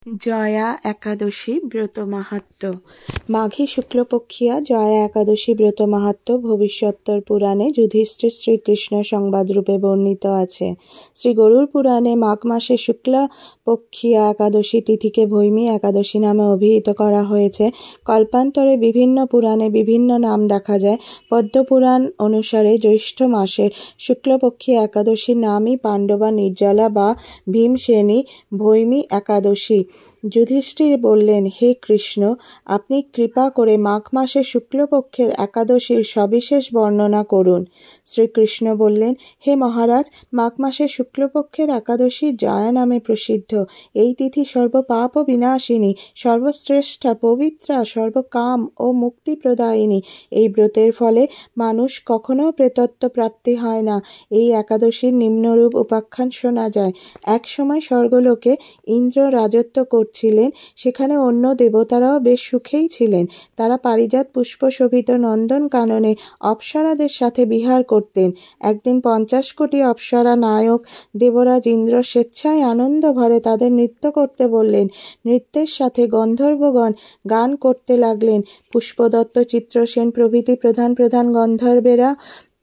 জয়া একাদশী ব্রত মাহাত্ম্য। মাঘী শুক্লপক্ষিয়া জয়া একাদশী ব্রত মাহাত্ম্য ভবিষ্যোত্তর পুরাণে যুধিষ্ঠির শ্রীকৃষ্ণ সংবাদরূপে বর্ণিত আছে। শ্রী গরুড় পুরাণে মাঘ মাসে শুক্লপক্ষিয়া একাদশী তিথিকে ভৈমী একাদশী নামে অভিহিত করা হয়েছে। কল্পান্তরে বিভিন্ন পুরাণে বিভিন্ন নাম দেখা যায়। পদ্মপুরাণ অনুসারে জ্যৈষ্ঠ মাসের শুক্লপক্ষিয়া একাদশীর নামই পাণ্ডবা নির্জলা বা ভীমসেনী ভৈমী একাদশী। যুধিষ্ঠির বললেন, হে কৃষ্ণ, আপনি কৃপা করে মাঘ মাসে শুক্লপক্ষের একাদশীর সবিশেষ বর্ণনা করুন। শ্রীকৃষ্ণ বললেন, হে মহারাজ, মাঘ মাসে শুক্লপক্ষের একাদশী জয়া নামে প্রসিদ্ধ। এই তিথি সর্বপাপ বিনাশিনী, সর্বশ্রেষ্ঠা, পবিত্রা, সর্বকাম ও মুক্তিপ্রদায়িনী। এই ব্রতের ফলে মানুষ কখনো প্রেতত্ব প্রাপ্তি হয় না। এই একাদশীর নিম্নরূপ উপাখ্যান শোনা যায়। এক সময় স্বর্গলোকে ইন্দ্র রাজত্ব করছিলেন। সেখানে অন্য দেবতারাও বেশ সুখেই ছিলেন। তারা পারিজাত পুষ্প শোভিত নন্দন কাননে অপ্সরাদের সাথে বিহার করতেন। একদিন 50 কোটি অপ্সরা নায়ক দেবরাজ ইন্দ্র স্বেচ্ছায় আনন্দ ভরে তাদের নৃত্য করতে বললেন। নৃত্যের সাথে গন্ধর্বগণ গান করতে লাগলেন। পুষ্পদত্ত, চিত্রসেন প্রভৃতি প্রধান প্রধান গন্ধর্বেরা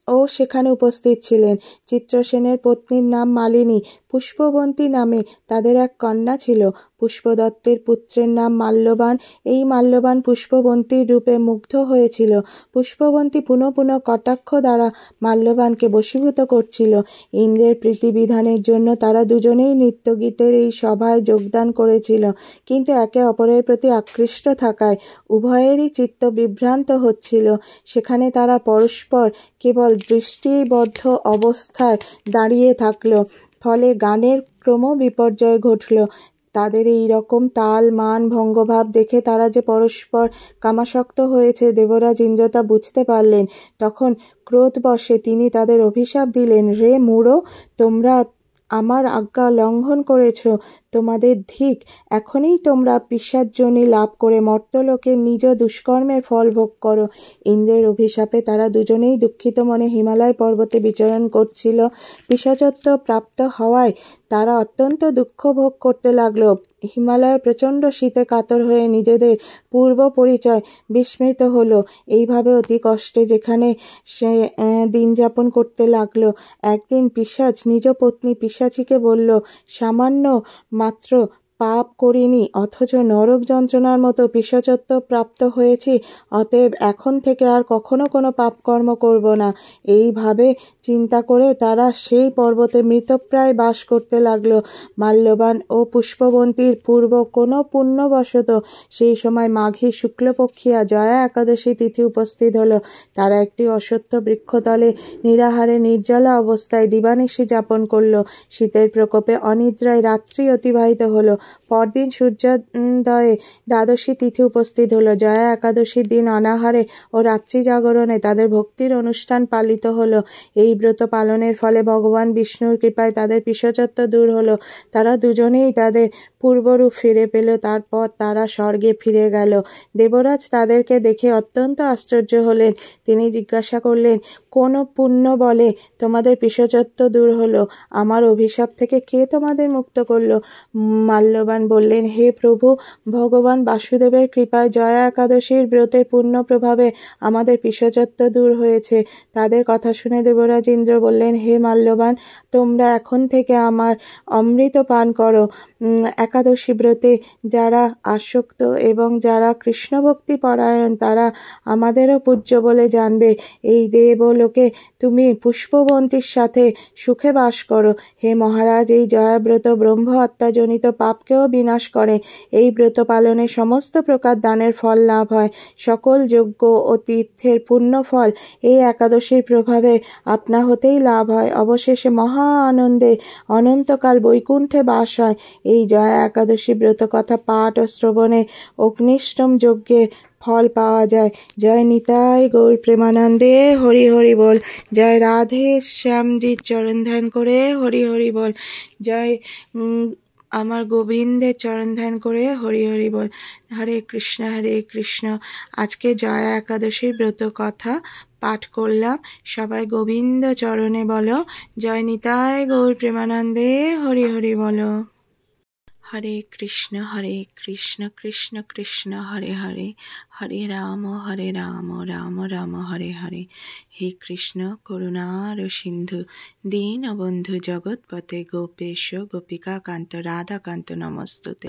ও সেখানে উপস্থিত ছিলেন। চিত্রসেনের পত্নীর নাম মালিনী। পুষ্পবন্তী নামে তাদের এক কন্যা ছিল। পুষ্পদত্তের পুত্রের নাম মাল্যবান। এই মাল্যবান পুষ্পবন্তীর রূপে মুগ্ধ হয়েছিল। পুষ্পবন্তী পুনঃ পুনঃ কটাক্ষ দ্বারা মাল্যবানকে বশীভূত করছিল। ইন্দ্রের প্রীতিবিধানের জন্য তারা দুজনেই নৃত্যগীতের এই সভায় যোগদান করেছিল, কিন্তু একে অপরের প্রতি আকৃষ্ট থাকায় উভয়েরই চিত্ত বিভ্রান্ত হচ্ছিল। সেখানে তারা পরস্পর কেবল দৃষ্টিবদ্ধ অবস্থায় দাঁড়িয়ে থাকল। ফলে গানের ক্রমবিপর্যয় ঘটল। তাদের এই রকম তাল মান ভঙ্গভাব দেখে তারা যে পরস্পর কামাসক্ত হয়েছে দেবরাজ ইন্দ্র তা বুঝতে পারলেন। তখন ক্রোধবশে তিনি তাদের অভিশাপ দিলেন, রে মূঢ়, তোমরা আমার আজ্ঞা লঙ্ঘন করেছ, তোমাদের ধিক। এখনই তোমরা পিশাচযোনি লাভ করে মর্ত্যলোকে নিজ দুষ্কর্মের ফল ভোগ করো। ইন্দ্রের অভিশাপে তারা দুজনেই দুঃখিত মনে হিমালয় পর্বতে বিচরণ করছিল। পিশাচত্ব প্রাপ্ত হওয়ায় তারা অত্যন্ত দুঃখ ভোগ করতে লাগলো। হিমালয়ে প্রচণ্ড শীতে কাতর হয়ে নিজেদের পূর্ব পরিচয় বিস্মৃত হলো। এইভাবে অতি কষ্টে যেখানে সে দিন যাপন করতে লাগলো। একদিন পিশাচ নিজ পত্নী পিশাচীকে বলল, সামান্য মাত্র পাপ করিনি, অথচ নরক যন্ত্রণার মতো পিশাচত্ব প্রাপ্ত হয়েছি। অতএব এখন থেকে আর কখনো কোনো পাপকর্ম করব না। এইভাবে চিন্তা করে তারা সেই পর্বতে মৃতপ্রায় বাস করতে লাগলো। মাল্যবান ও পুষ্পবন্তীর পূর্ব কোনো পুণ্যবশত সেই সময় মাঘী শুক্লপক্ষিয়া জয়া একাদশী তিথি উপস্থিত হলো। তারা একটি অশ্বত্থ বৃক্ষতলে নিরাহারে নির্জলা অবস্থায় দিবানিশি যাপন করল। শীতের প্রকোপে অনিদ্রায় রাত্রি অতিবাহিত হলো। পরদিন সূর্যোদয়ে দ্বাদশী তিথি উপস্থিত হলো। জয়া একাদশীর দিন অনাহারে ও রাত্রি জাগরণে তাদের ভক্তির অনুষ্ঠান পালিত হলো। এই ব্রত পালনের ফলে ভগবান বিষ্ণুর কৃপায় তাদের পিশাচত্ব দূর হলো। তারা দুজনেই তাদের পূর্বরূপ ফিরে পেল। তারপর তারা স্বর্গে ফিরে গেল। দেবরাজ তাদেরকে দেখে অত্যন্ত আশ্চর্য হলেন। তিনি জিজ্ঞাসা করলেন, কোন পুণ্য বলে তোমাদের পিশাচত্ব দূর হলো? আমার অভিশাপ থেকে কে তোমাদের মুক্ত করলো? মাল্যবান বললেন, হে প্রভু, ভগবান বাসুদেবের কৃপায় জয়া একাদশীর ব্রতের পুণ্য প্রভাবে আমাদের পিশাচত্ব দূর হয়েছে। তাদের কথা শুনে দেবরাজ ইন্দ্র বললেন, হে মাল্যবান, তোমরা এখন থেকে আমার অমৃত পান করো। একাদশী ব্রতে যারা আসক্ত এবং যারা কৃষ্ণভক্তি পরায়ণ তারা আমাদেরও পূজ্য বলে জানবে। এই দেবলোকে তুমি পুষ্পবন্তীর সাথে সুখে বাস করো। হে মহারাজ, এই জয়াব্রত ব্রহ্ম হত্যাজনিত পাপকেও বিনাশ করে। এই ব্রত পালনে সমস্ত প্রকার দানের ফল লাভ হয়। সকল যজ্ঞ ও তীর্থের পুণ্য ফল এই একাদশীর প্রভাবে আপনা হতেই লাভ হয়। অবশেষে মহা আনন্দে অনন্তকাল বৈকুণ্ঠে বাস হয়। এই জয়া একাদশী ব্রত কথা পাঠ ও শ্রবণে অগ্নিষ্টম যজ্ঞের ফল পাওয়া যায়। জয় নিতাই গৌর প্রেমানন্দে, হরি হরি বল। জয় রাধে শ্যামজির চরণ ধ্যান করে হরি হরি বল। জয় আমার গোবিন্দের চরণ ধ্যান করে হরি হরি বল। হরে কৃষ্ণ হরে কৃষ্ণ। আজকে জয়া একাদশীর ব্রত কথা পাঠ করলাম। সবাই গোবিন্দ চরণে বলো, জয় নিতাই গৌর প্রেমানন্দে, হরি হরি বলো। হরে কৃষ্ণ কৃষ্ণ কৃষ্ণ হরে হরে, হরে রাম রাম রাম হরে হরে। হে কৃষ্ণ করুণার সিন্ধু দীনবন্ধু জগৎপতে গোপেশ গোপিকা কান্ত রাধাকান্ত নমস্তুতে।